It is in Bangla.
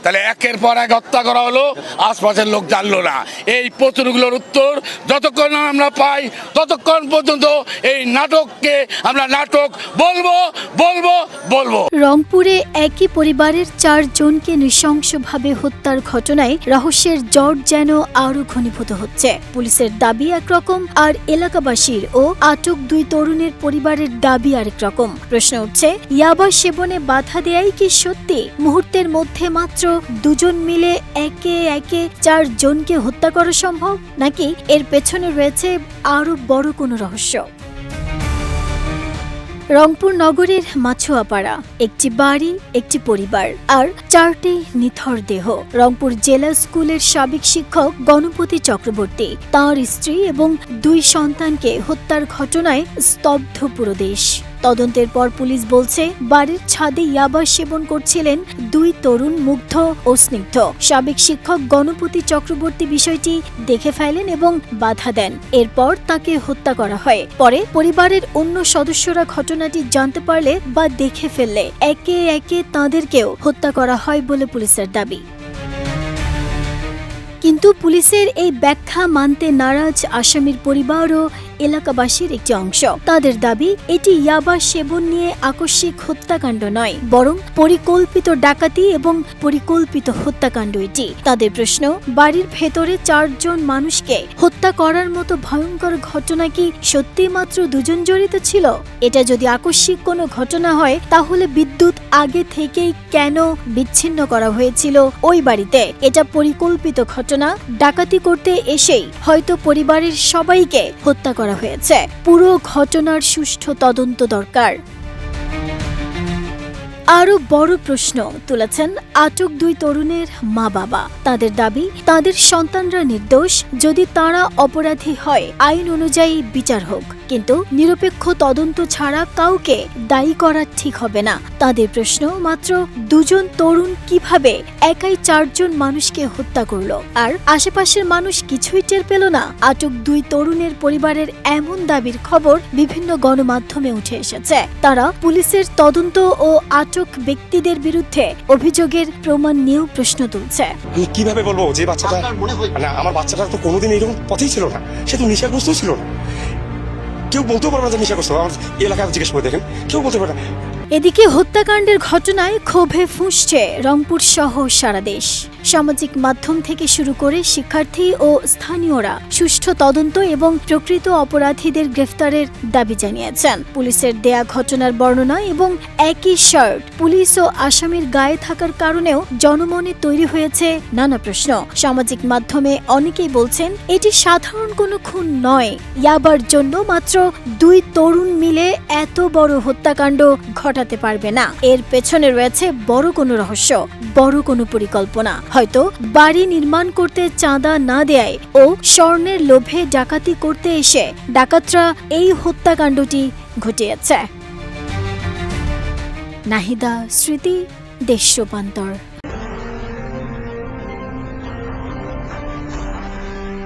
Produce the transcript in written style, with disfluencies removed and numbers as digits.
তাহলে একের পর এক হত্যা করা হলো, আশপাশের লোক জানলো না। এই প্রশ্নগুলোর উত্তর যতক্ষণ না আমরা পাই ততক্ষণ পর্যন্ত এই নাটককে আমরা নাটক বলবো বলবো বলবো। রংপুরে একই পরিবারের 4 জনকে নৃশংসভাবে হত্যার ঘটনায় রহস্যের জট যেন আরো ঘনীভূত হচ্ছে। পুলিশের দাবি একরকম, আর এলাকাবাসীর ও আটক 2 তরুণের পরিবারের দাবি আরেক রকম। প্রশ্ন উঠছে, ইয়াবা সেবনে বাধা দেয়াই কি সত্যি? মুহূর্তের মধ্যে মাত্র 2 জন মিলে একে একে 4 জনকে হত্যা করা সম্ভব, নাকি এর পেছনে রয়েছে আরো বড় কোনো রহস্য? রংপুর নগরের মাছুয়াপাড়া, একটি বাড়ি, একটি পরিবার, আর 4টি নিথর দেহ। রংপুর জেলা স্কুলের সাবেক শিক্ষক গণপতি চক্রবর্তী, তাঁর স্ত্রী এবং 2 সন্তানকে হত্যার ঘটনায় স্তব্ধ পুরো দেশ। তদন্তের পর পুলিশ বলছে, বাড়ির ছাদে ইয়াবা সেবন করছিলেন 2 তরুণ মুগ্ধ ও স্নিগ্ধ। সাবেক শিক্ষক গণপতি চক্রবর্তী বিষয়টি দেখে ফেলেন এবং বাধা দেন। এরপর তাকে হত্যা করা হয়। পরে পরিবারের অন্য সদস্যরা ঘটনাটি জানতে পারলে বা দেখে ফেললে একে একে তাঁদেরকেও হত্যা করা হয় বলে পুলিশের দাবি। কিন্তু পুলিশের এই ব্যাখ্যা মানতে নারাজ আসামির পরিবার ও এলাকাবাসীর একটি অংশ। তাদের দাবি, এটি ইয়াবা সেবন নিয়ে আকস্মিক হত্যাকাণ্ড নয়, বরং পরিকল্পিত ডাকাতি এবং পরিকল্পিত হত্যাকাণ্ড এটি। তাদের প্রশ্ন, বাড়ির ভেতরে 4 জন মানুষকে হত্যা করার মতো ভয়ঙ্কর ঘটনা কি সত্যি মাত্র 2 জন জড়িত ছিল? এটা যদি আকস্মিক কোনো ঘটনা হয়, তাহলে বিদ্যুৎ আগে থেকেই কেন বিচ্ছিন্ন করা হয়েছিল ওই বাড়িতে? এটা পরিকল্পিত ঘটনা, ডাকাতি করতে এসেই হয়তো পরিবারের সবাইকে হত্যা করা হয়েছে। পুরো ঘটনার সুষ্ঠু তদন্ত দরকার। আরো বড় প্রশ্ন তুলেছেন আটক 2 তরুণের মা-বাবা। তাদের দাবি, তাদের সন্তানরা নির্দোষ। যদি তারা অপরাধী হয়, আইন অনুযায়ী বিচার হোক, কিন্তু নিরপেক্ষ তদন্ত ছাড়া কাউকে দায়ী করা ঠিক হবে না। তাদের প্রশ্ন, মাত্র 2 জন তরুণ কিভাবে একাই 4 জন মানুষকে হত্যা করলো, আর আশেপাশের মানুষ কিছুই টের পেল না? আটক 2 তরুণের পরিবারের এমন দাবির খবর বিভিন্ন গণমাধ্যমে উঠে এসেছে। তারা পুলিশের তদন্ত ও আটক ব্যক্তিদের বিরুদ্ধে অভিযোগের প্রমাণ নিয়েও প্রশ্ন তুলছে। কিভাবে বলবো যে বাচ্চাটা, আমার বাচ্চাটা তো কোনোদিন এরকম পথেই ছিল না, সে তো নেশাগ্রস্ত ছিল না। কেউ বলতেও পারবে না যে নেশাগ্রস্ত। আমার এলাকায় জিজ্ঞেস করে দেখেন, কেউ বলতে পারে না। এদিকে হত্যাকাণ্ডের ঘটনায় ক্ষোভে ফুঁসছে রংপুর সহ সারা দেশ। সামাজিক মাধ্যম থেকে শুরু করে শিক্ষার্থী ও স্থানীয়রা সুষ্ঠু তদন্ত এবং প্রকৃত অপরাধীদের গ্রেফতারের দাবি জানিয়েছেন। পুলিশের দেয়া ঘটনার বর্ণনা এবং একই শার্ট পুলিশ ও আসামির গায়ে থাকার কারণেও জনমনে তৈরি হয়েছে নানা প্রশ্ন। সামাজিক মাধ্যমে অনেকেই বলছেন, এটি সাধারণ কোনো খুন নয়। ইয়াবার জন্য মাত্র 2 তরুণ মিলে এত বড় হত্যাকাণ্ড ঘটাতে পারবে না। এর পেছনে রয়েছে বড় কোনো রহস্য, বড় কোনো পরিকল্পনা। হয়তো বাড়ি নির্মাণ করতে চাঁদা না দেয় ও স্বর্ণের লোভে ডাকাতি করতে এসে ডাকাতরা এই হত্যাকাণ্ডটি ঘটিয়েছে। নাহিদা স্মৃতি, দেশ রূপান্তর।